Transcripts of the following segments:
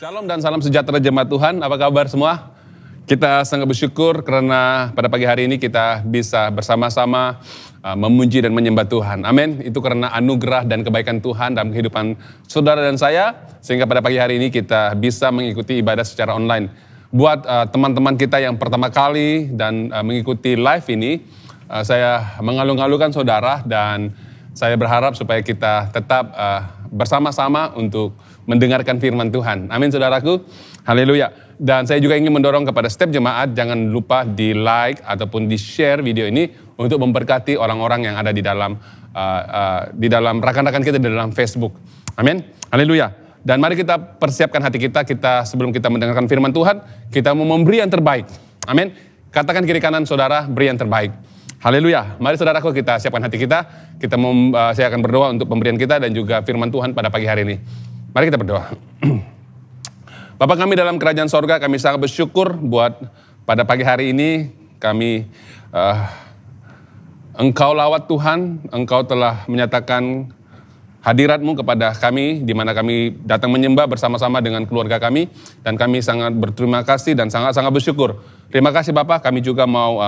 Shalom dan salam sejahtera jemaat Tuhan, apa kabar semua? Kita sangat bersyukur karena pada pagi hari ini kita bisa bersama-sama memuji dan menyembah Tuhan. Amin. Itu karena anugerah dan kebaikan Tuhan dalam kehidupan saudara dan saya, sehingga pada pagi hari ini kita bisa mengikuti ibadah secara online. Buat teman-teman kita yang pertama kali dan mengikuti live ini, saya mengalu-alukan saudara dan saya berharap supaya kita tetap bersama-sama untuk mendengarkan firman Tuhan. Amin saudaraku. Haleluya. Dan saya juga ingin mendorong kepada setiap jemaat, jangan lupa di like ataupun di share video ini untuk memberkati orang-orang yang ada di dalam rekan-rekan kita di dalam Facebook. Amin. Haleluya. Dan mari kita persiapkan hati kita sebelum kita mendengarkan firman Tuhan, kita mau memberi yang terbaik. Amin. Katakan kiri kanan saudara, beri yang terbaik. Haleluya. Mari saudaraku kita siapkan hati kita. Saya akan berdoa untuk pemberian kita dan juga firman Tuhan pada pagi hari ini. Mari kita berdoa. Bapa kami dalam kerajaan sorga, kami sangat bersyukur buat pada pagi hari ini kami Engkau lawat Tuhan, Engkau telah menyatakan hadirat-Mu kepada kami, di mana kami datang menyembah bersama-sama dengan keluarga kami, dan kami sangat berterima kasih dan sangat-sangat bersyukur. Terima kasih Bapak, kami juga mau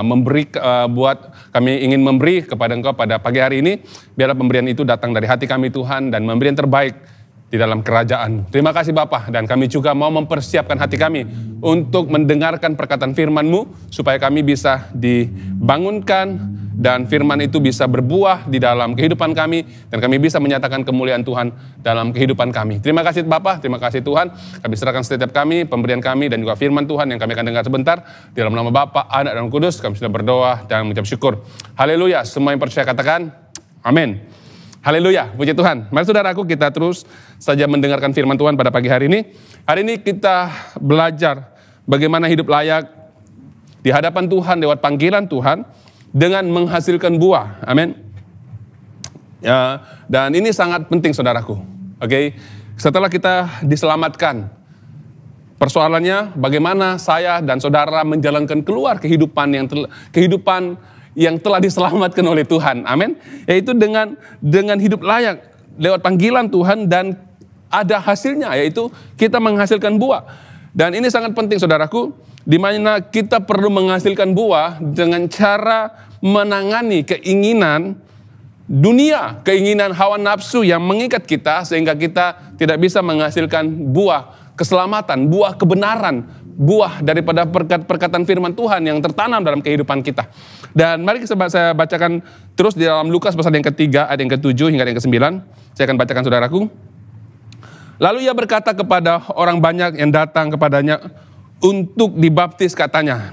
kami ingin memberi kepada Engkau pada pagi hari ini, biarlah pemberian itu datang dari hati kami Tuhan, dan memberi yang terbaik di dalam kerajaan. Terima kasih Bapak, dan kami juga mau mempersiapkan hati kami untuk mendengarkan perkataan firman-Mu, supaya kami bisa dibangunkan, dan firman itu bisa berbuah di dalam kehidupan kami, dan kami bisa menyatakan kemuliaan Tuhan dalam kehidupan kami. Terima kasih Bapak, terima kasih Tuhan. Kami serahkan setiap kami, pemberian kami, dan juga firman Tuhan yang kami akan dengar sebentar. Di dalam nama Bapa, Anak, dan Roh Kudus, kami sudah berdoa dan mengucap syukur. Haleluya, semua yang percaya katakan, amin. Haleluya, puji Tuhan. Mari saudaraku kita terus saja mendengarkan firman Tuhan pada pagi hari ini. Hari ini kita belajar bagaimana hidup layak di hadapan Tuhan lewat panggilan Tuhan dengan menghasilkan buah. Amin. Ya, dan ini sangat penting saudaraku. Oke, setelah kita diselamatkan, persoalannya bagaimana saya dan saudara menjalankan keluar kehidupan yang telah diselamatkan oleh Tuhan. Amin. Yaitu dengan hidup layak lewat panggilan Tuhan dan ada hasilnya, yaitu kita menghasilkan buah. Dan ini sangat penting saudaraku, di mana kita perlu menghasilkan buah dengan cara menangani keinginan dunia, keinginan hawa nafsu yang mengikat kita sehingga kita tidak bisa menghasilkan buah keselamatan, buah kebenaran, buah daripada perkataan firman Tuhan yang tertanam dalam kehidupan kita. Dan mari saya bacakan terus di dalam Lukas pasal yang ketiga, ayat yang ke-7 hingga yang ke-9. Saya akan bacakan saudaraku. Lalu ia berkata kepada orang banyak yang datang kepadanya untuk dibaptis, katanya,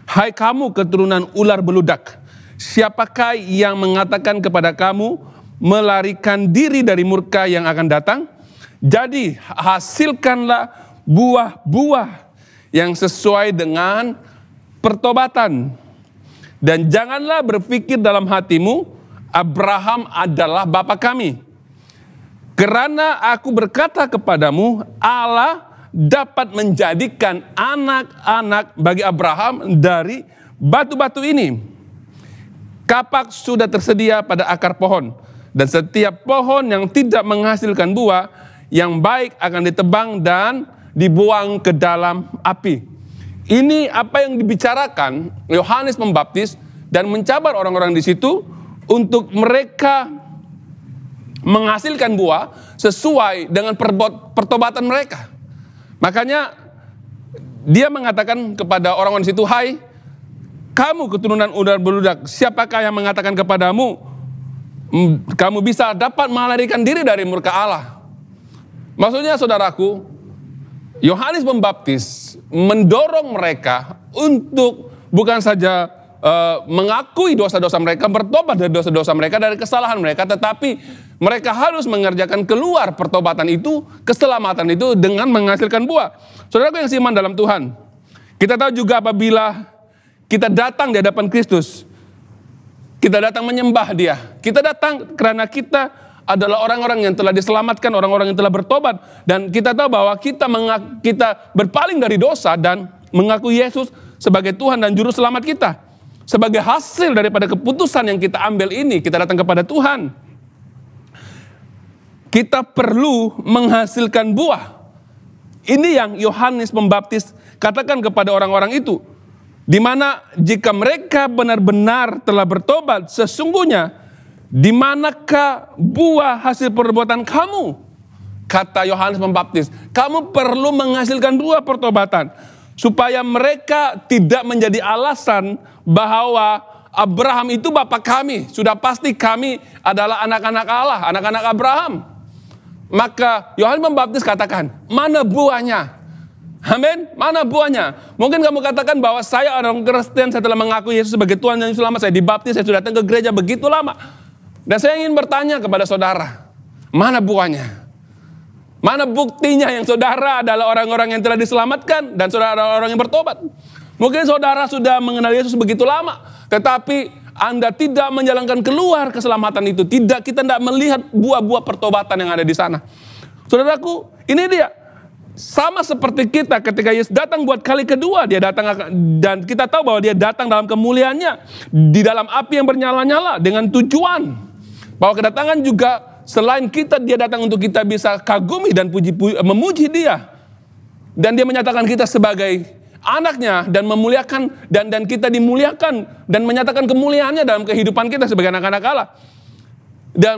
"Hai kamu keturunan ular beludak, siapakah yang mengatakan kepada kamu melarikan diri dari murka yang akan datang? Jadi hasilkanlah buah-buah yang sesuai dengan pertobatan. Dan janganlah berpikir dalam hatimu, Abraham adalah bapa kami. Karena aku berkata kepadamu, Allah dapat menjadikan anak-anak bagi Abraham dari batu-batu ini. Kapak sudah tersedia pada akar pohon, dan setiap pohon yang tidak menghasilkan buah yang baik akan ditebang dan dibuang ke dalam api." Ini apa yang dibicarakan Yohanes Pembaptis dan mencabar orang-orang di situ untuk mereka menghasilkan buah sesuai dengan pertobatan mereka. Makanya dia mengatakan kepada orang-orang di situ, "Hai kamu keturunan ular beludak, siapakah yang mengatakan kepadamu kamu bisa dapat melarikan diri dari murka Allah?" Maksudnya saudaraku, Yohanes Pembaptis mendorong mereka untuk bukan saja mengakui dosa-dosa mereka, bertobat dari dosa-dosa mereka, dari kesalahan mereka, tetapi mereka harus mengerjakan keluar pertobatan itu, keselamatan itu dengan menghasilkan buah. Saudaraku yang seiman dalam Tuhan, kita tahu juga apabila kita datang di hadapan Kristus, kita datang menyembah Dia, kita datang karena kita adalah orang-orang yang telah diselamatkan, orang-orang yang telah bertobat, dan kita tahu bahwa kita berpaling dari dosa dan mengaku Yesus sebagai Tuhan dan Juru Selamat kita. Sebagai hasil daripada keputusan yang kita ambil ini, kita datang kepada Tuhan. Kita perlu menghasilkan buah. Ini yang Yohanes Pembaptis katakan kepada orang-orang itu. Di mana jika mereka benar-benar telah bertobat, sesungguhnya di manakah buah hasil perbuatan kamu? Kata Yohanes Pembaptis, kamu perlu menghasilkan buah pertobatan. Supaya mereka tidak menjadi alasan bahwa Abraham itu bapak kami. Sudah pasti kami adalah anak-anak Allah, anak-anak Abraham. Maka Yohanes Pembaptis katakan, mana buahnya? Amin. Mana buahnya? Mungkin kamu katakan bahwa saya orang Kristen, saya telah mengakui Yesus sebagai Tuhan dan Juru Selamat, saya dibaptis, saya sudah datang ke gereja begitu lama. Dan saya ingin bertanya kepada saudara, mana buahnya? Mana buktinya yang saudara adalah orang-orang yang telah diselamatkan dan saudara adalah orang yang bertobat? Mungkin saudara sudah mengenal Yesus begitu lama, tetapi Anda tidak menjalankan keluar keselamatan itu. Tidak, kita tidak melihat buah-buah pertobatan yang ada di sana. Saudaraku, ini dia. Sama seperti kita ketika Yesus datang buat kali kedua, dia datang dan kita tahu bahwa dia datang dalam kemuliaannya, di dalam api yang bernyala-nyala dengan tujuan bahwa kedatangan juga selain kita, dia datang untuk kita bisa kagumi dan memuji dia, dan dia menyatakan kita sebagai anaknya dan memuliakan dan kita dimuliakan dan menyatakan kemuliaannya dalam kehidupan kita sebagai anak-anak Allah. Dan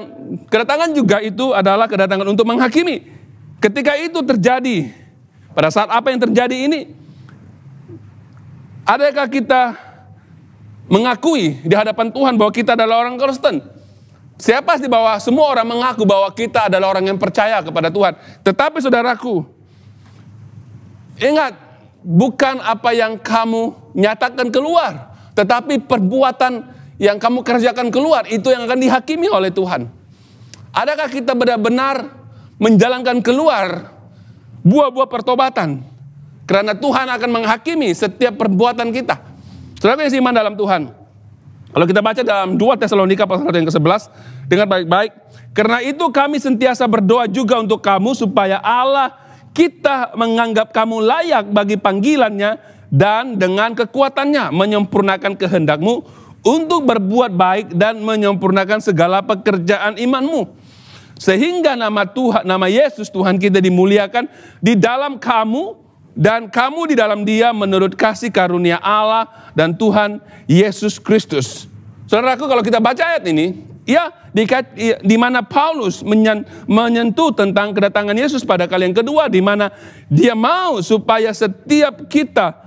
kedatangan juga itu adalah kedatangan untuk menghakimi. Ketika itu terjadi, pada saat apa yang terjadi ini, adakah kita mengakui di hadapan Tuhan bahwa kita adalah orang Kristen? Saya pasti bahwa semua orang mengaku bahwa kita adalah orang yang percaya kepada Tuhan. Tetapi saudaraku, ingat, bukan apa yang kamu nyatakan keluar, tetapi perbuatan yang kamu kerjakan keluar, itu yang akan dihakimi oleh Tuhan. Adakah kita benar-benar menjalankan keluar buah-buah pertobatan? Karena Tuhan akan menghakimi setiap perbuatan kita. Saudara yang seiman dalam Tuhan, kalau kita baca dalam 2 Tesalonika pasal yang ke-11, dengar baik-baik. Karena itu kami sentiasa berdoa juga untuk kamu, supaya Allah kita menganggap kamu layak bagi panggilannya, dan dengan kekuatannya menyempurnakan kehendakmu untuk berbuat baik dan menyempurnakan segala pekerjaan imanmu. Sehingga nama Tuhan, nama Yesus Tuhan kita dimuliakan di dalam kamu dan kamu di dalam Dia menurut kasih karunia Allah dan Tuhan Yesus Kristus. Saudaraku, kalau kita baca ayat ini, ya di mana Paulus menyentuh tentang kedatangan Yesus pada kali yang kedua, di mana dia mau supaya setiap kita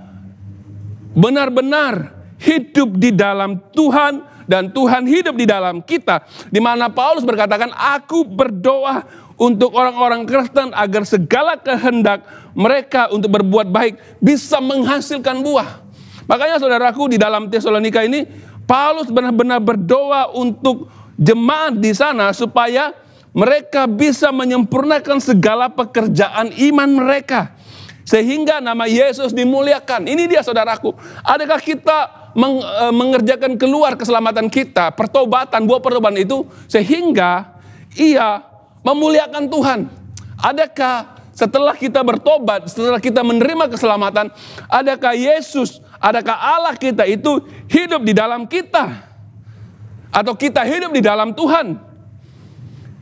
benar-benar hidup di dalam Tuhan dan Tuhan hidup di dalam kita. Di mana Paulus berkatakan, aku berdoa untuk orang-orang Kristen agar segala kehendak mereka untuk berbuat baik bisa menghasilkan buah. Makanya saudaraku, di dalam Tesalonika ini Paulus benar-benar berdoa untuk jemaat di sana supaya mereka bisa menyempurnakan segala pekerjaan iman mereka, sehingga nama Yesus dimuliakan. Ini dia saudaraku. Adakah kita mengerjakan keluar keselamatan kita, pertobatan, buah pertobatan itu, sehingga ia memuliakan Tuhan? Adakah setelah kita bertobat, setelah kita menerima keselamatan, adakah Yesus, adakah Allah kita itu hidup di dalam kita? Atau kita hidup di dalam Tuhan?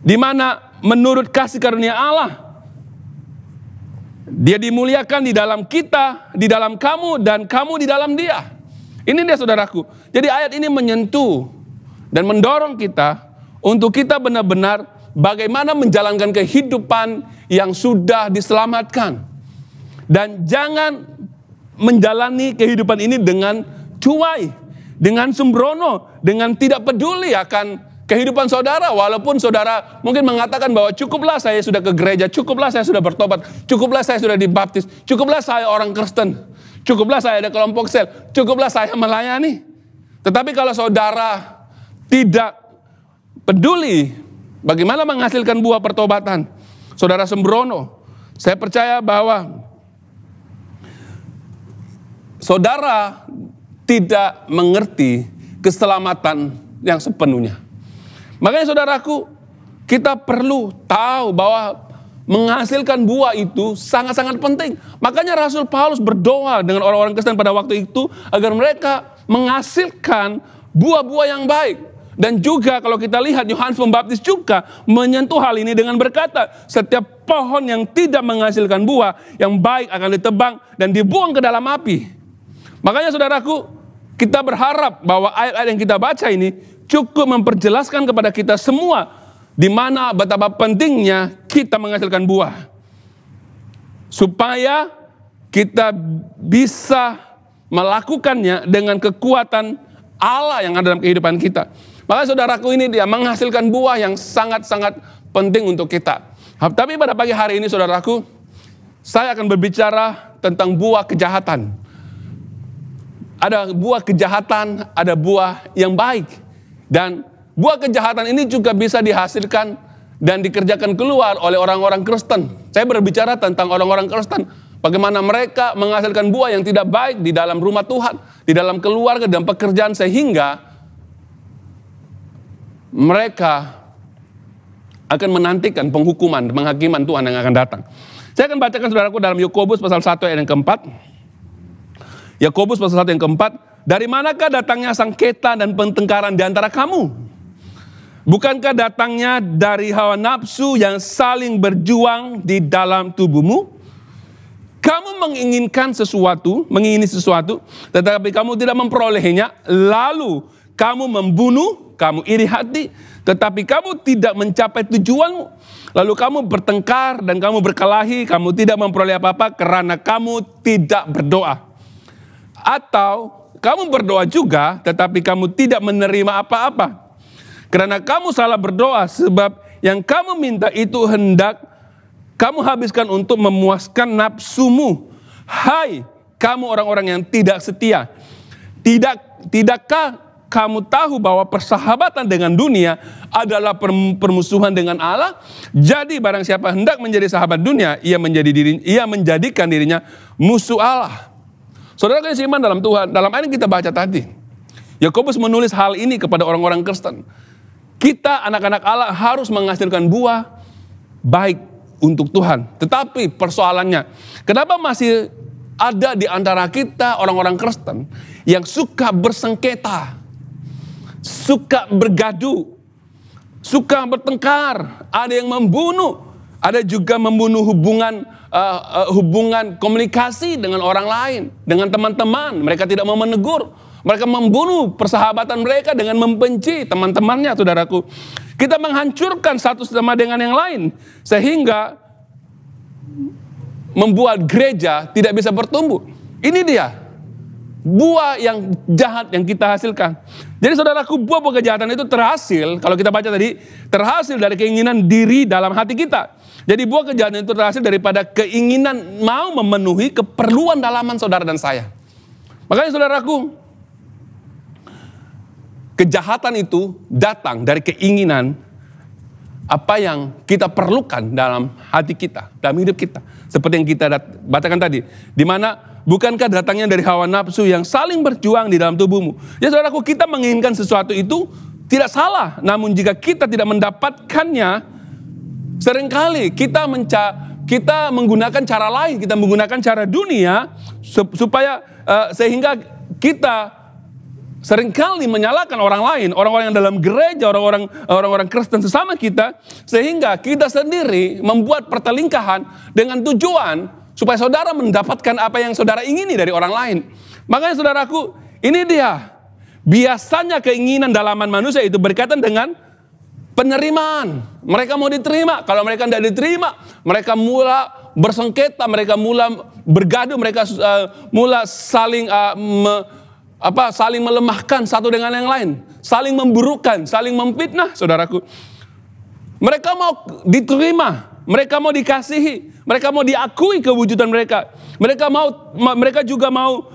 Di mana menurut kasih karunia Allah, Dia dimuliakan di dalam kita, di dalam kamu, dan kamu di dalam Dia. Ini dia saudaraku. Jadi ayat ini menyentuh dan mendorong kita untuk kita benar-benar bagaimana menjalankan kehidupan yang sudah diselamatkan. Dan jangan menjalani kehidupan ini dengan cuai, dengan sembrono, dengan tidak peduli akan kehidupan saudara. Walaupun saudara mungkin mengatakan bahwa cukuplah saya sudah ke gereja, cukuplah saya sudah bertobat, cukuplah saya sudah dibaptis, cukuplah saya orang Kristen, cukuplah saya ada kelompok sel, cukuplah saya melayani. Tetapi kalau saudara tidak peduli bagaimana menghasilkan buah pertobatan, saudara sembrono, saya percaya bahwa saudara tidak mengerti keselamatan yang sepenuhnya. Makanya saudaraku, kita perlu tahu bahwa menghasilkan buah itu sangat-sangat penting. Makanya Rasul Paulus berdoa dengan orang-orang Kristen pada waktu itu agar mereka menghasilkan buah-buah yang baik. Dan juga kalau kita lihat Yohanes Pembaptis juga menyentuh hal ini dengan berkata, setiap pohon yang tidak menghasilkan buah yang baik akan ditebang dan dibuang ke dalam api. Makanya saudaraku, kita berharap bahwa ayat-ayat yang kita baca ini cukup memperjelaskan kepada kita semua di mana betapa pentingnya kita menghasilkan buah. Supaya kita bisa melakukannya dengan kekuatan Allah yang ada dalam kehidupan kita. Maka saudaraku, ini dia menghasilkan buah yang sangat-sangat penting untuk kita. Tapi pada pagi hari ini saudaraku, saya akan berbicara tentang buah kejahatan. Ada buah kejahatan, ada buah yang baik. Dan buah kejahatan ini juga bisa dihasilkan dan dikerjakan keluar oleh orang-orang Kristen. Saya berbicara tentang orang-orang Kristen. Bagaimana mereka menghasilkan buah yang tidak baik di dalam rumah Tuhan, di dalam keluarga, dan pekerjaan, sehingga mereka akan menantikan penghukuman, penghakiman Tuhan yang akan datang. Saya akan bacakan saudaraku dalam Yakobus pasal 1 ayat yang keempat. Yakobus pasal 1 yang keempat. Dari manakah datangnya sengketa dan pertengkaran di antara kamu? Bukankah datangnya dari hawa nafsu yang saling berjuang di dalam tubuhmu? Kamu mengingini sesuatu, tetapi kamu tidak memperolehnya. Lalu kamu membunuh, kamu iri hati, tetapi kamu tidak mencapai tujuanmu. Lalu kamu bertengkar dan kamu berkelahi, kamu tidak memperoleh apa-apa karena kamu tidak berdoa. Atau kamu berdoa juga, tetapi kamu tidak menerima apa-apa. Karena kamu salah berdoa, sebab yang kamu minta itu hendak kamu habiskan untuk memuaskan nafsumu. Hai, kamu orang-orang yang tidak setia. Tidakkah kamu tahu bahwa persahabatan dengan dunia adalah permusuhan dengan Allah? Jadi barang siapa hendak menjadi sahabat dunia, ia menjadikan dirinya musuh Allah. Saudara yang seiman dalam Tuhan, dalam ayat yang kita baca tadi, Yakobus menulis hal ini kepada orang-orang Kristen. Kita anak-anak Allah harus menghasilkan buah baik untuk Tuhan. Tetapi persoalannya, kenapa masih ada di antara kita orang-orang Kristen yang suka bersengketa, suka bergaduh, suka bertengkar, ada yang membunuh, ada juga membunuh hubungan komunikasi dengan orang lain, dengan teman-teman. Mereka tidak mau menegur, mereka membunuh persahabatan mereka dengan membenci teman-temannya, saudaraku. Kita menghancurkan satu sama dengan yang lain, sehingga membuat gereja tidak bisa bertumbuh. Ini dia buah yang jahat yang kita hasilkan. Jadi saudaraku, buah kejahatan itu terhasil, kalau kita baca tadi, terhasil dari keinginan diri dalam hati kita. Jadi buah kejahatan itu terhasil daripada keinginan mau memenuhi keperluan dalaman saudara dan saya. Makanya saudaraku, kejahatan itu datang dari keinginan apa yang kita perlukan dalam hati kita, dalam hidup kita. Seperti yang kita bacakan tadi. Di mana bukankah datangnya dari hawa nafsu yang saling berjuang di dalam tubuhmu? Ya saudaraku, kita menginginkan sesuatu itu tidak salah. Namun jika kita tidak mendapatkannya, seringkali kita menggunakan cara lain. Kita menggunakan cara dunia supaya sehingga kita seringkali menyalahkan orang lain, orang-orang yang dalam gereja, orang-orang Kristen sesama kita, sehingga kita sendiri membuat pertelingkahan dengan tujuan supaya saudara mendapatkan apa yang saudara ingini dari orang lain. Makanya saudaraku, ini dia. Biasanya keinginan dalaman manusia itu berkaitan dengan penerimaan. Mereka mau diterima, kalau mereka tidak diterima, mereka mula bersengketa, mereka mula bergaduh, mereka mula saling saling melemahkan satu dengan yang lain, saling memburukan, saling memfitnah, saudaraku. Mereka mau diterima, mereka mau dikasihi, mereka mau diakui kewujudan mereka. Mereka juga mau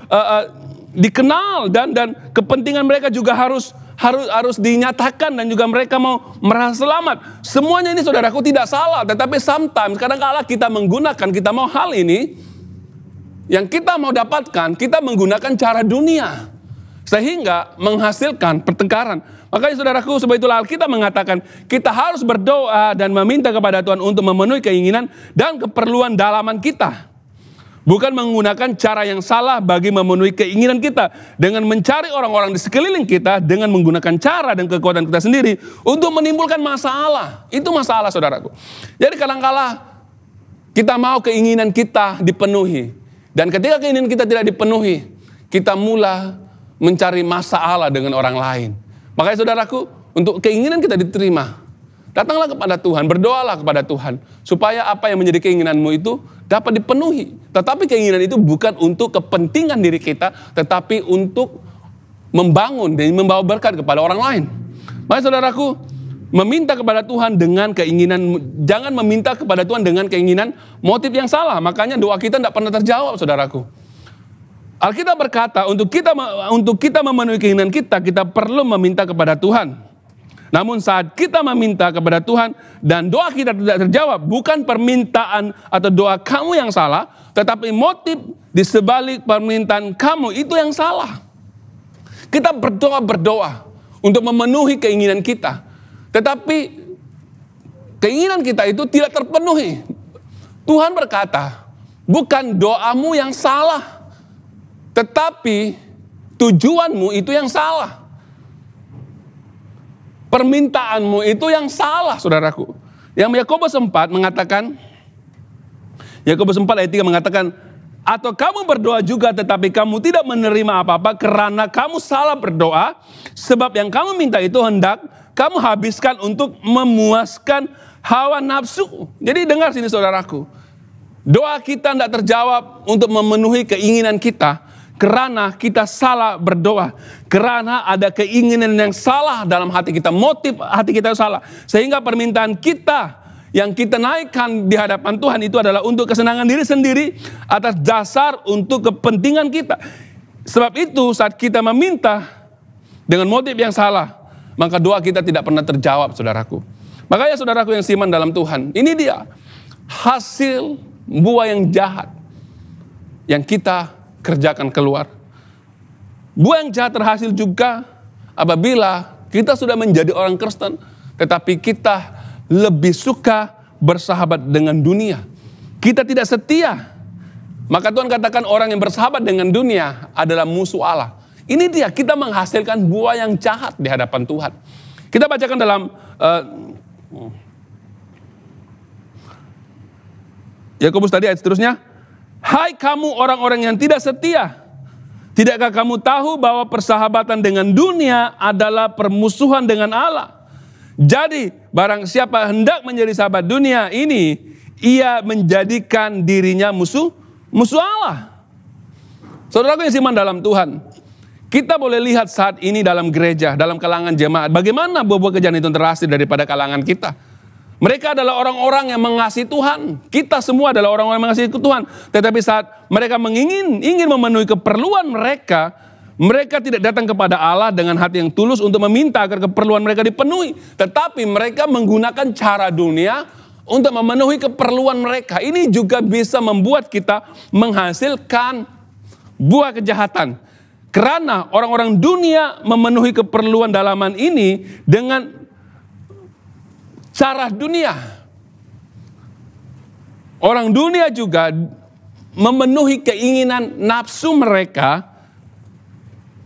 dikenal dan kepentingan mereka juga harus dinyatakan, dan juga mereka mau merasa selamat. Semuanya ini saudaraku tidak salah, tetapi sometimes kadang-kala kita mau hal ini yang kita mau dapatkan, kita menggunakan cara dunia sehingga menghasilkan pertengkaran. Makanya saudaraku, sebab itulah Alkitab mengatakan kita harus berdoa dan meminta kepada Tuhan untuk memenuhi keinginan dan keperluan dalaman kita. Bukan menggunakan cara yang salah bagi memenuhi keinginan kita. Dengan mencari orang-orang di sekeliling kita. Dengan menggunakan cara dan kekuatan kita sendiri. Untuk menimbulkan masalah. Itu masalah, saudaraku. Jadi kadang-kala kita mau keinginan kita dipenuhi. Dan ketika keinginan kita tidak dipenuhi. Kita mulai mencari masalah dengan orang lain. Makanya saudaraku, untuk keinginan kita diterima. Datanglah kepada Tuhan, berdoalah kepada Tuhan. Supaya apa yang menjadi keinginanmu itu dapat dipenuhi. Tetapi keinginan itu bukan untuk kepentingan diri kita, tetapi untuk membangun dan membawa berkat kepada orang lain. Maka saudaraku, meminta kepada Tuhan dengan keinginan, jangan meminta kepada Tuhan dengan keinginan motif yang salah. Makanya doa kita tidak pernah terjawab, saudaraku. Alkitab berkata, untuk kita memenuhi keinginan kita, kita perlu meminta kepada Tuhan. Namun saat kita meminta kepada Tuhan dan doa kita tidak terjawab, bukan permintaan atau doa kamu yang salah, tetapi motif di sebalik permintaan kamu itu yang salah. Kita berdoa untuk memenuhi keinginan kita, tetapi keinginan kita itu tidak terpenuhi. Tuhan berkata, bukan doamu yang salah, tetapi tujuanmu itu yang salah. Permintaanmu itu yang salah, saudaraku. Yang Yakobus 4 mengatakan, Yakobus 4 ayat 3 mengatakan, atau kamu berdoa juga tetapi kamu tidak menerima apa-apa karena kamu salah berdoa, sebab yang kamu minta itu hendak kamu habiskan untuk memuaskan hawa nafsu. Jadi dengar sini saudaraku, doa kita tidak terjawab untuk memenuhi keinginan kita, karena kita salah berdoa. Karena ada keinginan yang salah dalam hati kita. Motif hati kita salah. Sehingga permintaan kita yang kita naikkan di hadapan Tuhan itu adalah untuk kesenangan diri sendiri. Atas dasar untuk kepentingan kita. Sebab itu saat kita meminta dengan motif yang salah, maka doa kita tidak pernah terjawab, saudaraku. Makanya saudaraku yang seiman dalam Tuhan, ini dia hasil buah yang jahat yang kita kerjakan keluar. Buah yang jahat terhasil juga apabila kita sudah menjadi orang Kristen, tetapi kita lebih suka bersahabat dengan dunia. Kita tidak setia. Maka Tuhan katakan orang yang bersahabat dengan dunia adalah musuh Allah. Ini dia, kita menghasilkan buah yang jahat di hadapan Tuhan. Kita bacakan dalam Yakobus tadi ayat seterusnya. Hai kamu orang-orang yang tidak setia, tidakkah kamu tahu bahwa persahabatan dengan dunia adalah permusuhan dengan Allah? Jadi barang siapa hendak menjadi sahabat dunia ini, ia menjadikan dirinya musuh Allah. Saudaraku yang seiman dalam Tuhan, kita boleh lihat saat ini dalam gereja, dalam kalangan jemaat, bagaimana buah-buah kejahatan itu terhasil daripada kalangan kita. Mereka adalah orang-orang yang mengasihi Tuhan. Kita semua adalah orang-orang yang mengasihi Tuhan. Tetapi saat mereka ingin memenuhi keperluan mereka, mereka tidak datang kepada Allah dengan hati yang tulus untuk meminta agar keperluan mereka dipenuhi. Tetapi mereka menggunakan cara dunia untuk memenuhi keperluan mereka. Ini juga bisa membuat kita menghasilkan buah kejahatan. Karena orang-orang dunia memenuhi keperluan dalaman ini dengan cara dunia. Orang dunia juga memenuhi keinginan nafsu mereka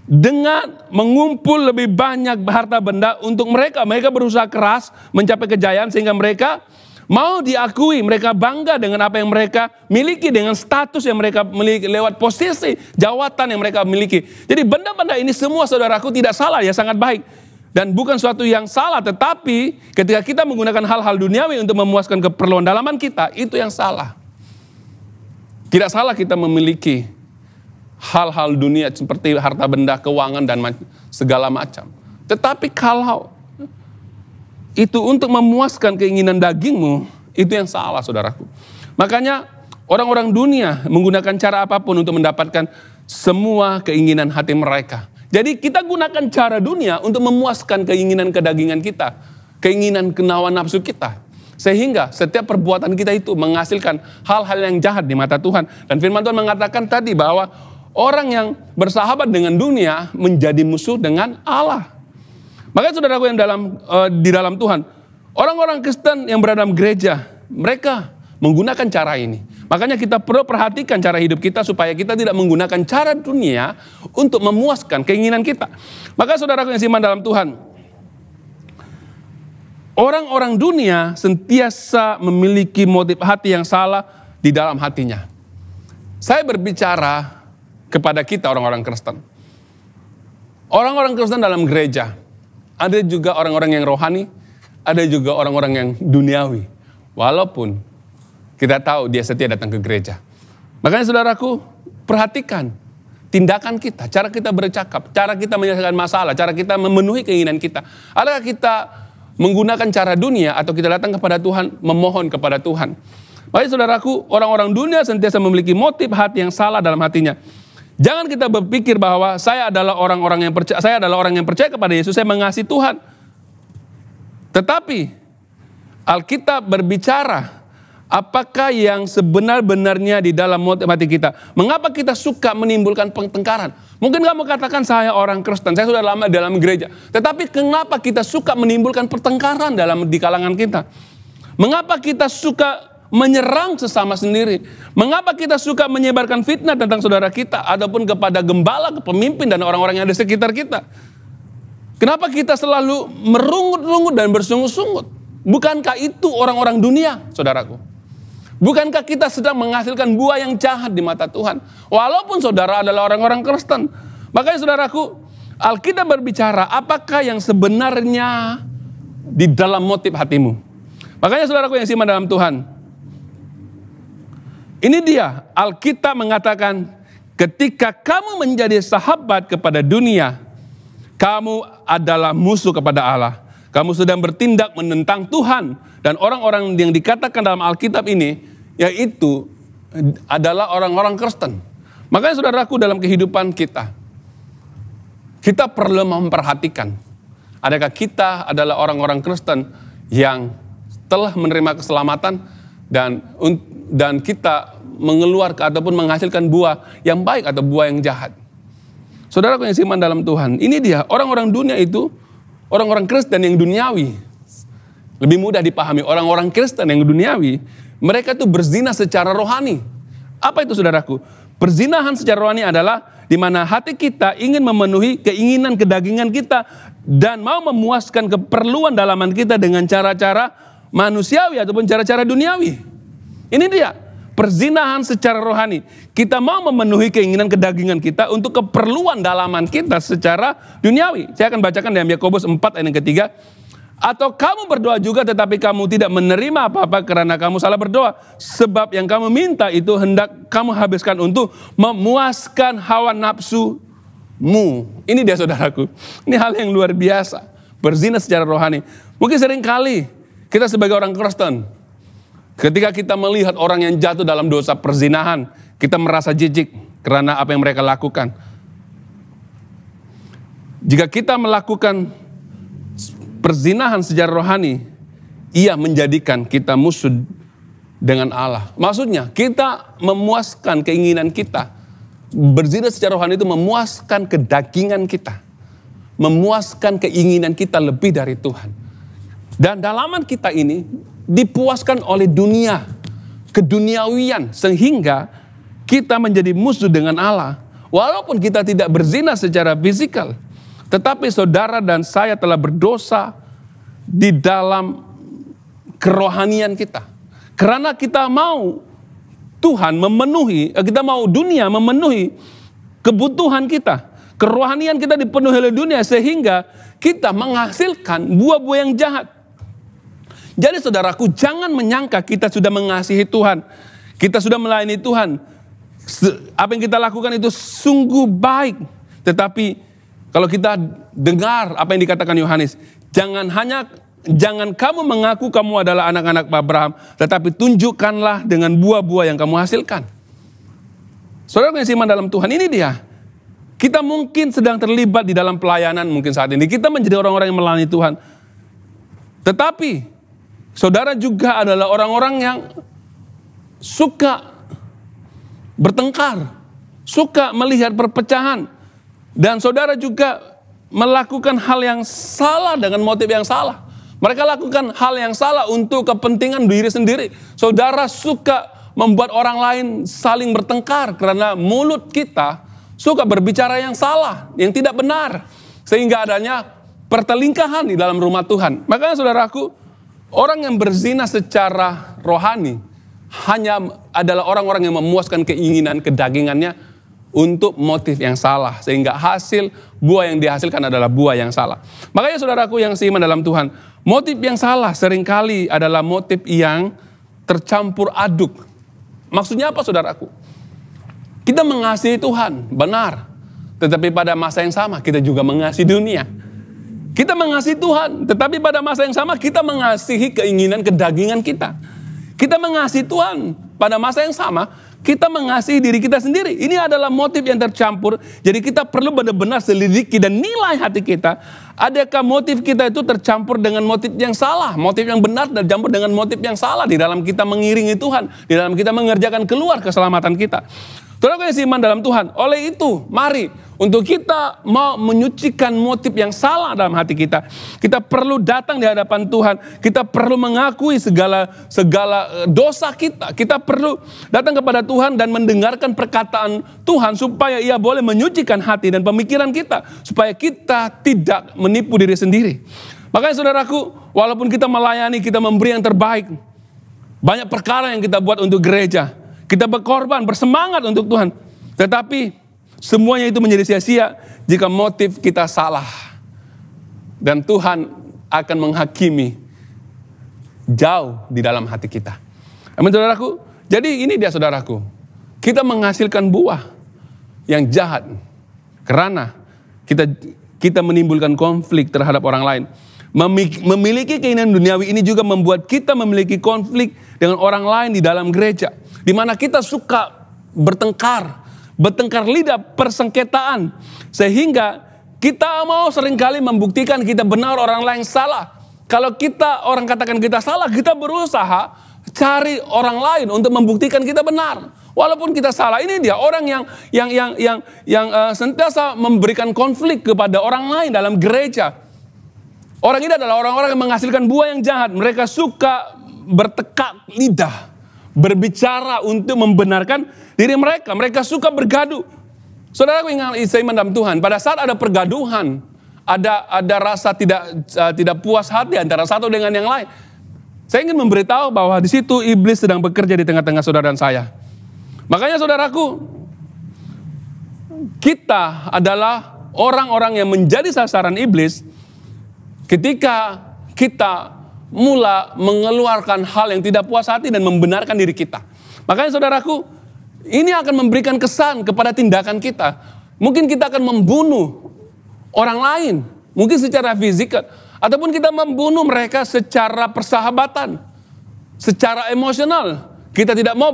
dengan mengumpul lebih banyak harta benda untuk mereka. Mereka berusaha keras mencapai kejayaan sehingga mereka mau diakui, mereka bangga dengan apa yang mereka miliki, dengan status yang mereka miliki, lewat posisi, jawatan yang mereka miliki. Jadi benda-benda ini semua saudaraku tidak salah, ya sangat baik. Dan bukan suatu yang salah, tetapi ketika kita menggunakan hal-hal duniawi untuk memuaskan keperluan dalaman kita, itu yang salah. Tidak salah kita memiliki hal-hal dunia seperti harta benda, keuangan, dan segala macam. Tetapi kalau itu untuk memuaskan keinginan dagingmu, itu yang salah, saudaraku. Makanya orang-orang dunia menggunakan cara apapun untuk mendapatkan semua keinginan hati mereka. Jadi kita gunakan cara dunia untuk memuaskan keinginan kedagingan kita, keinginan kenawan nafsu kita. Sehingga setiap perbuatan kita itu menghasilkan hal-hal yang jahat di mata Tuhan. Dan firman Tuhan mengatakan tadi bahwa orang yang bersahabat dengan dunia menjadi musuh dengan Allah. Makanya saudaraku yang di dalam Tuhan, orang-orang Kristen yang berada dalam gereja, mereka menggunakan cara ini. Makanya kita perlu perhatikan cara hidup kita supaya kita tidak menggunakan cara dunia untuk memuaskan keinginan kita. Maka saudaraku yang seiman dalam Tuhan, orang-orang dunia sentiasa memiliki motif hati yang salah di dalam hatinya. Saya berbicara kepada kita orang-orang Kristen. Orang-orang Kristen dalam gereja, ada juga orang-orang yang rohani, ada juga orang-orang yang duniawi. Walaupun kita tahu dia setia datang ke gereja. Makanya saudaraku, perhatikan tindakan kita, cara kita bercakap, cara kita menyelesaikan masalah, cara kita memenuhi keinginan kita. Adakah kita menggunakan cara dunia atau kita datang kepada Tuhan, memohon kepada Tuhan? Makanya saudaraku, orang-orang dunia sentiasa memiliki motif hati yang salah dalam hatinya. Jangan kita berpikir bahwa saya adalah orang yang percaya kepada Yesus, saya mengasihi Tuhan. Tetapi Alkitab berbicara apakah yang sebenar-benarnya di dalam motif hati kita. Mengapa kita suka menimbulkan pertengkaran? Mungkin kamu katakan saya orang Kristen, saya sudah lama dalam gereja. Tetapi kenapa kita suka menimbulkan pertengkaran di kalangan kita? Mengapa kita suka menyerang sesama sendiri? Mengapa kita suka menyebarkan fitnah tentang saudara kita ataupun kepada gembala, pemimpin dan orang-orang yang ada di sekitar kita? Kenapa kita selalu merungut-rungut dan bersungut-sungut? Bukankah itu orang-orang dunia, saudaraku? Bukankah kita sedang menghasilkan buah yang jahat di mata Tuhan? Walaupun saudara adalah orang-orang Kristen. Makanya saudaraku, Alkitab berbicara apakah yang sebenarnya di dalam motif hatimu. Makanya saudaraku yang seiman dalam Tuhan, ini dia Alkitab mengatakan, ketika kamu menjadi sahabat kepada dunia, kamu adalah musuh kepada Allah. Kamu sedang bertindak menentang Tuhan. Dan orang-orang yang dikatakan dalam Alkitab ini, yaitu adalah orang-orang Kristen. Makanya saudaraku, dalam kehidupan kita, kita perlu memperhatikan, adakah kita adalah orang-orang Kristen yang telah menerima keselamatan dan kita mengeluarkan ataupun menghasilkan buah yang baik atau buah yang jahat. Saudaraku yang seiman dalam Tuhan, ini dia orang-orang dunia itu, orang-orang Kristen yang duniawi. Lebih mudah dipahami, orang-orang Kristen yang duniawi, mereka itu berzina secara rohani. Apa itu saudaraku? Perzinahan secara rohani adalah di mana hati kita ingin memenuhi keinginan kedagingan kita dan mau memuaskan keperluan dalaman kita dengan cara-cara manusiawi ataupun cara-cara duniawi. Ini dia perzinahan secara rohani. Kita mau memenuhi keinginan kedagingan kita untuk keperluan dalaman kita secara duniawi. Saya akan bacakan dalam Yakobus 4 ayat yang ketiga. Atau kamu berdoa juga tetapi kamu tidak menerima apa-apa karena kamu salah berdoa. Sebab yang kamu minta itu hendak kamu habiskan untuk memuaskan hawa nafsumu. Ini dia saudaraku. Ini hal yang luar biasa. Berzina secara rohani. Mungkin sering kali kita sebagai orang Kristen, ketika kita melihat orang yang jatuh dalam dosa perzinahan, kita merasa jijik karena apa yang mereka lakukan. Jika kita melakukan perzinahan secara rohani, ia menjadikan kita musuh dengan Allah. Maksudnya, kita memuaskan keinginan kita. Berzina secara rohani itu memuaskan kedagingan kita. Memuaskan keinginan kita lebih dari Tuhan. Dan dalaman kita ini dipuaskan oleh dunia, keduniawian, sehingga kita menjadi musuh dengan Allah. Walaupun kita tidak berzina secara fisikal, tetapi saudara dan saya telah berdosa di dalam kerohanian kita. Karena kita mau Tuhan memenuhi, kita mau dunia memenuhi kebutuhan kita. Kerohanian kita dipenuhi oleh dunia sehingga kita menghasilkan buah-buah yang jahat. Jadi saudaraku, jangan menyangka kita sudah mengasihi Tuhan. Kita sudah melayani Tuhan. Apa yang kita lakukan itu sungguh baik. Tetapi kalau kita dengar apa yang dikatakan Yohanes, jangan kamu mengaku kamu adalah anak-anak Abraham, tetapi tunjukkanlah dengan buah-buah yang kamu hasilkan. Saudara yang seiman dalam Tuhan, ini dia. Kita mungkin sedang terlibat di dalam pelayanan mungkin saat ini. Kita menjadi orang-orang yang melayani Tuhan. Tetapi saudara juga adalah orang-orang yang suka bertengkar, suka melihat perpecahan. Dan saudara juga melakukan hal yang salah dengan motif yang salah. Mereka lakukan hal yang salah untuk kepentingan diri sendiri. Saudara suka membuat orang lain saling bertengkar karena mulut kita suka berbicara yang salah, yang tidak benar. Sehingga adanya pertelingkahan di dalam rumah Tuhan. Makanya saudaraku, orang yang berzina secara rohani hanya adalah orang-orang yang memuaskan keinginan kedagingannya untuk motif yang salah. Sehingga hasil buah yang dihasilkan adalah buah yang salah. Makanya saudaraku yang seiman dalam Tuhan, motif yang salah seringkali adalah motif yang tercampur aduk. Maksudnya apa saudaraku? Kita mengasihi Tuhan, benar. Tetapi pada masa yang sama kita juga mengasihi dunia. Kita mengasihi Tuhan, tetapi pada masa yang sama kita mengasihi keinginan kedagingan kita. Kita mengasihi Tuhan, pada masa yang sama kita mengasihi diri kita sendiri. Ini adalah motif yang tercampur. Jadi kita perlu benar-benar selidiki dan nilai hati kita. Adakah motif kita itu tercampur dengan motif yang salah, motif yang benar tercampur dengan motif yang salah di dalam kita mengiringi Tuhan, di dalam kita mengerjakan keluar keselamatan kita. Saudara yang seiman dalam Tuhan, oleh itu mari untuk kita mau menyucikan motif yang salah dalam hati kita, kita perlu datang di hadapan Tuhan, kita perlu mengakui segala dosa kita, kita perlu datang kepada Tuhan dan mendengarkan perkataan Tuhan supaya Ia boleh menyucikan hati dan pemikiran kita, supaya kita tidak menipu diri sendiri. Makanya saudaraku, walaupun kita melayani, kita memberi yang terbaik, banyak perkara yang kita buat untuk gereja, kita berkorban, bersemangat untuk Tuhan. Tetapi semuanya itu menjadi sia-sia jika motif kita salah. Dan Tuhan akan menghakimi jauh di dalam hati kita. Amin saudaraku. Jadi ini dia saudaraku. Kita menghasilkan buah yang jahat. Karena kita menimbulkan konflik terhadap orang lain. Memiliki keinginan duniawi ini juga membuat kita memiliki konflik dengan orang lain di dalam gereja. Di mana kita suka bertengkar lidah, persengketaan. Sehingga kita mau seringkali membuktikan kita benar, orang lain salah. Kalau orang katakan kita salah, kita berusaha cari orang lain untuk membuktikan kita benar. Walaupun kita salah, ini dia orang yang sentiasa memberikan konflik kepada orang lain dalam gereja. Orang ini adalah orang-orang yang menghasilkan buah yang jahat. Mereka suka bertekak lidah, berbicara untuk membenarkan diri mereka. Mereka suka bergaduh. Saudaraku yang seiman dalam Tuhan, pada saat ada pergaduhan, ada rasa tidak puas hati antara satu dengan yang lain. Saya ingin memberitahu bahwa di situ iblis sedang bekerja di tengah-tengah saudara dan saya. Makanya saudaraku, kita adalah orang-orang yang menjadi sasaran iblis ketika kita mula mengeluarkan hal yang tidak puas hati dan membenarkan diri kita. Makanya saudaraku, ini akan memberikan kesan kepada tindakan kita. Mungkin kita akan membunuh orang lain, mungkin secara fisik, ataupun kita membunuh mereka secara persahabatan, secara emosional. Kita tidak mau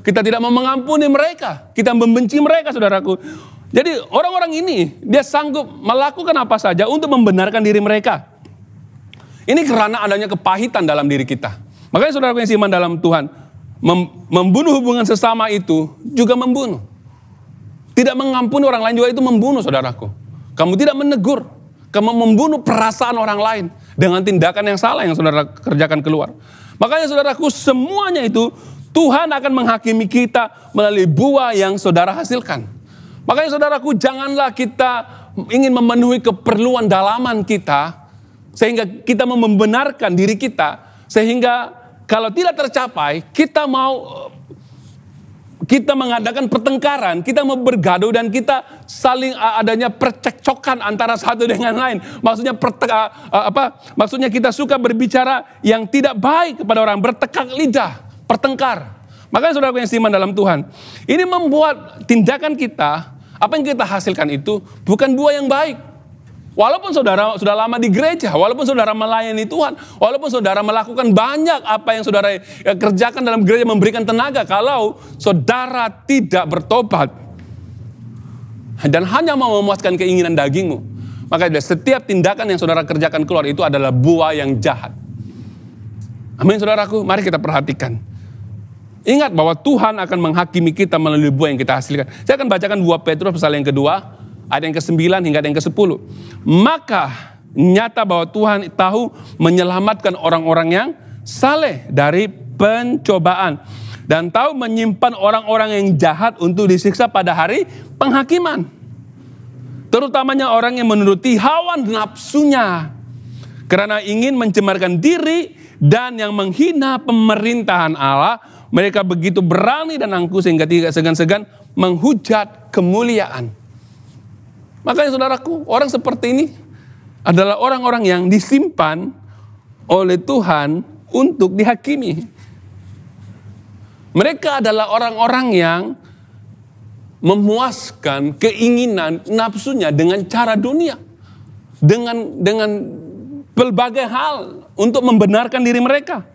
kita tidak mau mengampuni mereka, kita membenci mereka, saudaraku. Jadi orang-orang ini dia sanggup melakukan apa saja untuk membenarkan diri mereka. Ini karena adanya kepahitan dalam diri kita. Makanya saudaraku yang seiman dalam Tuhan, membunuh hubungan sesama itu juga membunuh. Tidak mengampuni orang lain juga itu membunuh, saudaraku. Kamu tidak menegur, kamu membunuh perasaan orang lain dengan tindakan yang salah yang saudara kerjakan keluar. Makanya saudaraku, semuanya itu Tuhan akan menghakimi kita melalui buah yang saudara hasilkan. Makanya saudaraku, janganlah kita ingin memenuhi keperluan dalaman kita, sehingga kita mau membenarkan diri kita, sehingga kalau tidak tercapai, kita mengadakan pertengkaran, kita mau bergaduh dan kita saling adanya percekcokan antara satu dengan lain. Maksudnya kita suka berbicara yang tidak baik kepada orang, bertekak lidah, pertengkar. Makanya saudara yang seiman dalam Tuhan, ini membuat tindakan kita, apa yang kita hasilkan itu bukan buah yang baik. Walaupun saudara sudah lama di gereja, walaupun saudara melayani Tuhan, walaupun saudara melakukan banyak apa yang saudara kerjakan dalam gereja memberikan tenaga, kalau saudara tidak bertobat dan hanya mau memuaskan keinginan dagingmu, maka setiap tindakan yang saudara kerjakan keluar itu adalah buah yang jahat. Amin saudaraku, mari kita perhatikan. Ingat bahwa Tuhan akan menghakimi kita melalui buah yang kita hasilkan. Saya akan bacakan 2 Petrus pasal yang kedua, ayat yang ke-9 hingga yang ke-10. Maka nyata bahwa Tuhan tahu menyelamatkan orang-orang yang saleh dari pencobaan. dan tahu menyimpan orang-orang yang jahat untuk disiksa pada hari penghakiman. Terutamanya orang yang menuruti hawa nafsunya karena ingin mencemarkan diri dan yang menghina pemerintahan Allah. Mereka begitu berani dan angkuh sehingga tidak segan-segan menghujat kemuliaan. Makanya saudaraku, orang seperti ini adalah orang-orang yang disimpan oleh Tuhan untuk dihakimi. Mereka adalah orang-orang yang memuaskan keinginan nafsunya dengan cara dunia. Dengan berbagai hal untuk membenarkan diri mereka.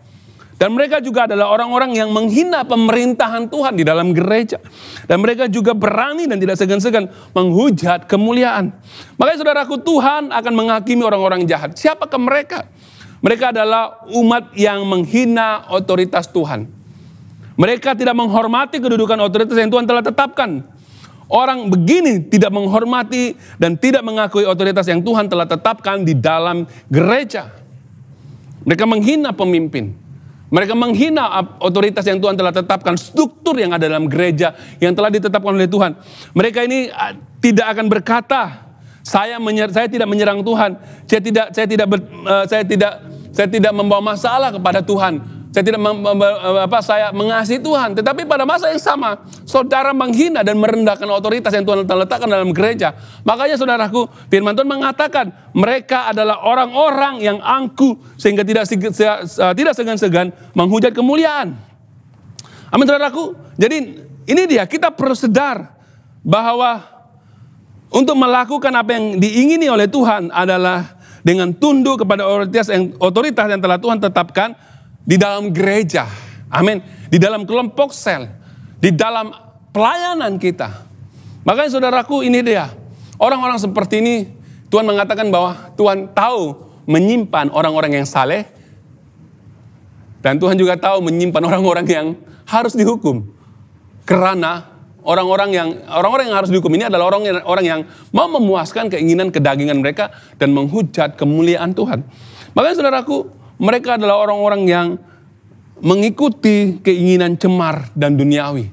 Dan mereka juga adalah orang-orang yang menghina pemerintahan Tuhan di dalam gereja. Dan mereka juga berani dan tidak segan-segan menghujat kemuliaan. Makanya saudaraku, Tuhan akan menghakimi orang-orang jahat. Siapakah mereka? Mereka adalah umat yang menghina otoritas Tuhan. Mereka tidak menghormati kedudukan otoritas yang Tuhan telah tetapkan. Orang begini tidak menghormati dan tidak mengakui otoritas yang Tuhan telah tetapkan di dalam gereja. Mereka menghina pemimpin. Mereka menghina otoritas yang Tuhan telah tetapkan, struktur yang ada dalam gereja yang telah ditetapkan oleh Tuhan. Mereka ini tidak akan berkata, saya tidak menyerang Tuhan, saya tidak membawa masalah kepada Tuhan. Saya mengasihi Tuhan. Tetapi pada masa yang sama, saudara menghina dan merendahkan otoritas yang Tuhan telah letakkan dalam gereja. Makanya saudaraku, firman Tuhan mengatakan mereka adalah orang-orang yang angkuh sehingga tidak segan-segan menghujat kemuliaan. Amin saudaraku. Jadi ini dia, kita perlu sadar bahwa untuk melakukan apa yang diingini oleh Tuhan adalah dengan tunduk kepada otoritas yang telah Tuhan tetapkan di dalam gereja, amin, di dalam kelompok sel, di dalam pelayanan kita. Makanya saudaraku, ini dia, orang-orang seperti ini, Tuhan mengatakan bahwa Tuhan tahu menyimpan orang-orang yang saleh, dan Tuhan juga tahu menyimpan orang-orang yang harus dihukum. Karena orang-orang yang harus dihukum ini adalah orang yang mau memuaskan keinginan kedagingan mereka dan menghujat kemuliaan Tuhan. Makanya saudaraku, mereka adalah orang-orang yang mengikuti keinginan cemar dan duniawi.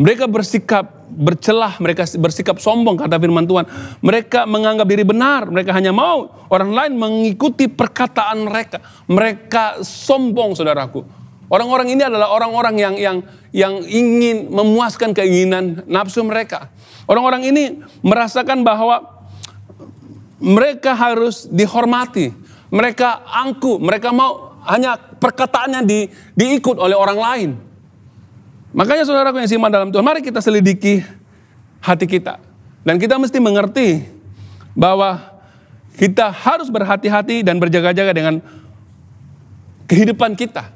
Mereka bersikap bercelah, mereka bersikap sombong, kata firman Tuhan. Mereka menganggap diri benar, mereka hanya mau orang lain mengikuti perkataan mereka. Mereka sombong, saudaraku. Orang-orang ini adalah orang-orang yang ingin memuaskan keinginan nafsu mereka. Orang-orang ini merasakan bahwa mereka harus dihormati. Mereka angkuh, mereka mau hanya perkataannya diikut oleh orang lain. Makanya saudaraku yang simak dalam Tuhan, mari kita selidiki hati kita. Dan kita mesti mengerti bahwa kita harus berhati-hati dan berjaga-jaga dengan kehidupan kita.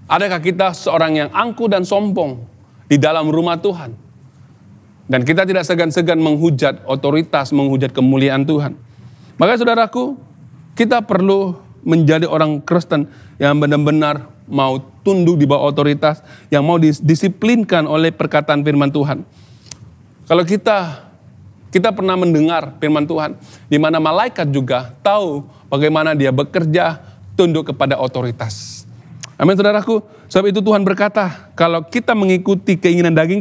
Adakah kita seorang yang angkuh dan sombong di dalam rumah Tuhan? Dan kita tidak segan-segan menghujat otoritas, menghujat kemuliaan Tuhan. Makanya saudaraku, kita perlu menjadi orang Kristen yang benar-benar mau tunduk di bawah otoritas, yang mau didisiplinkan oleh perkataan firman Tuhan. Kalau kita pernah mendengar firman Tuhan, di mana malaikat juga tahu bagaimana dia bekerja tunduk kepada otoritas. Amin saudaraku, sebab itu Tuhan berkata, kalau kita mengikuti keinginan daging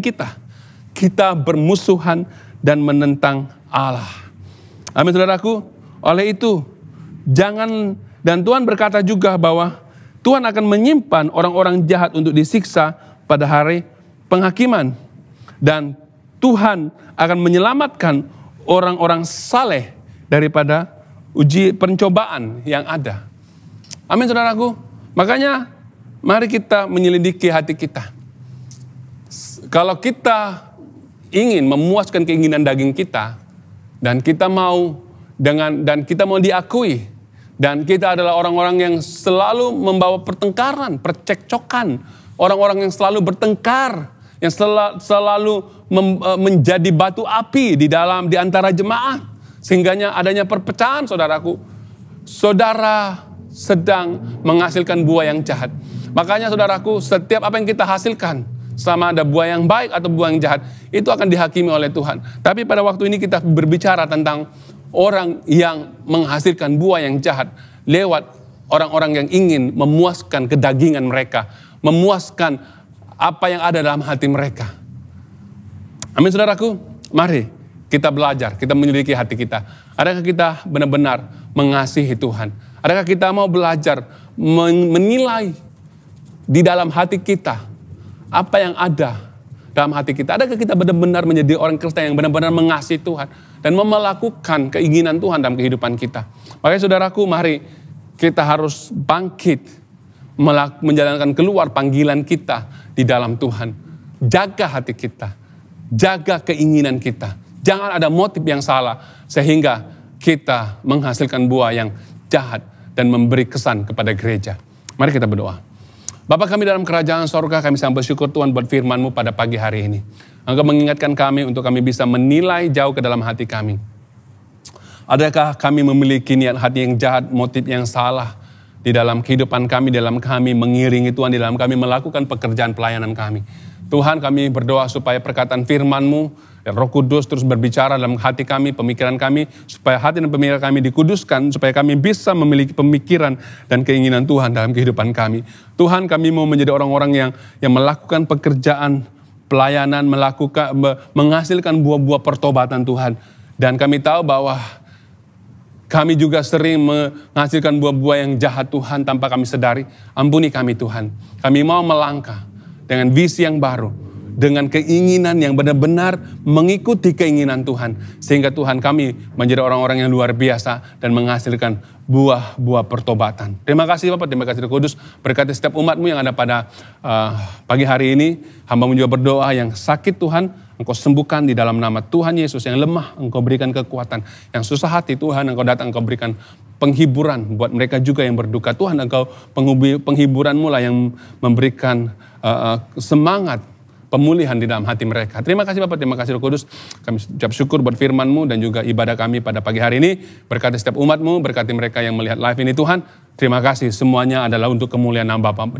kita bermusuhan dan menentang Allah. Amin saudaraku, oleh itu, dan Tuhan berkata juga bahwa Tuhan akan menyimpan orang-orang jahat untuk disiksa pada hari penghakiman. Dan Tuhan akan menyelamatkan orang-orang saleh daripada uji pencobaan yang ada. Amin saudaraku. Makanya mari kita menyelidiki hati kita. Kalau kita ingin memuaskan keinginan daging kita, dan kita mau diakui, dan kita adalah orang-orang yang selalu membawa pertengkaran, percekcokan, orang-orang yang selalu bertengkar, yang selalu menjadi batu api di antara jemaat, sehingganya adanya perpecahan, saudaraku. Saudara sedang menghasilkan buah yang jahat. Makanya saudaraku, setiap apa yang kita hasilkan, sama ada buah yang baik atau buah yang jahat, itu akan dihakimi oleh Tuhan. Tapi pada waktu ini kita berbicara tentang orang yang menghasilkan buah yang jahat lewat orang-orang yang ingin memuaskan kedagingan mereka, memuaskan apa yang ada dalam hati mereka. Amin saudaraku, mari kita belajar, kita menyelidiki hati kita. Adakah kita benar-benar mengasihi Tuhan? Adakah kita mau belajar menilai di dalam hati kita apa yang ada dalam hati kita? Adakah kita benar-benar menjadi orang Kristen yang benar-benar mengasihi Tuhan dan melakukan keinginan Tuhan dalam kehidupan kita? Makanya saudaraku, mari kita harus bangkit menjalankan keluar panggilan kita di dalam Tuhan. Jaga hati kita, jaga keinginan kita. Jangan ada motif yang salah sehingga kita menghasilkan buah yang jahat dan memberi kesan kepada gereja. Mari kita berdoa. Bapa kami dalam kerajaan sorga, kami sangat bersyukur Tuhan buat firman-Mu pada pagi hari ini. Engkau mengingatkan kami untuk kami bisa menilai jauh ke dalam hati kami. Adakah kami memiliki niat hati yang jahat, motif yang salah di dalam kehidupan kami, dalam kami mengiringi Tuhan, di dalam kami melakukan pekerjaan pelayanan kami. Tuhan, kami berdoa supaya perkataan firman-Mu, Roh Kudus terus berbicara dalam hati kami, pemikiran kami, supaya hati dan pemikiran kami dikuduskan, supaya kami bisa memiliki pemikiran dan keinginan Tuhan dalam kehidupan kami. Tuhan, kami mau menjadi orang-orang yang melakukan pekerjaan pelayanan, menghasilkan buah-buah pertobatan Tuhan. Dan kami tahu bahwa kami juga sering menghasilkan buah-buah yang jahat Tuhan tanpa kami sadari. Ampuni kami Tuhan. Kami mau melangkah dengan visi yang baru, dengan keinginan yang benar-benar mengikuti keinginan Tuhan. Sehingga Tuhan kami menjadi orang-orang yang luar biasa dan menghasilkan buah-buah pertobatan. Terima kasih Bapak, terima kasih Roh Kudus. Berkati setiap umat-Mu yang ada pada pagi hari ini. Hamba-Mu juga berdoa yang sakit Tuhan, Engkau sembuhkan di dalam nama Tuhan Yesus. Yang lemah, Engkau berikan kekuatan. Yang susah hati Tuhan, Engkau datang, Engkau berikan penghiburan buat mereka juga yang berduka. Tuhan, Engkau penghiburan-Mu lah yang memberikan semangat pemulihan di dalam hati mereka. Terima kasih Bapak, terima kasih Roh Kudus. Kami ucap syukur buat firman-Mu dan juga ibadah kami pada pagi hari ini. Berkati setiap umat-Mu, berkati mereka yang melihat live ini Tuhan. Terima kasih, semuanya adalah untuk kemuliaan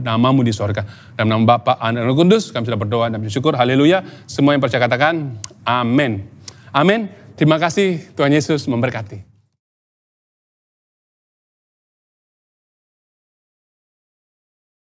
nama-Mu di sorga. Dalam nama Bapa, Anak, dan Roh Kudus, kami sudah berdoa dan bersyukur. Haleluya. Semua yang percaya katakan, amin. Amin. Terima kasih, Tuhan Yesus memberkati.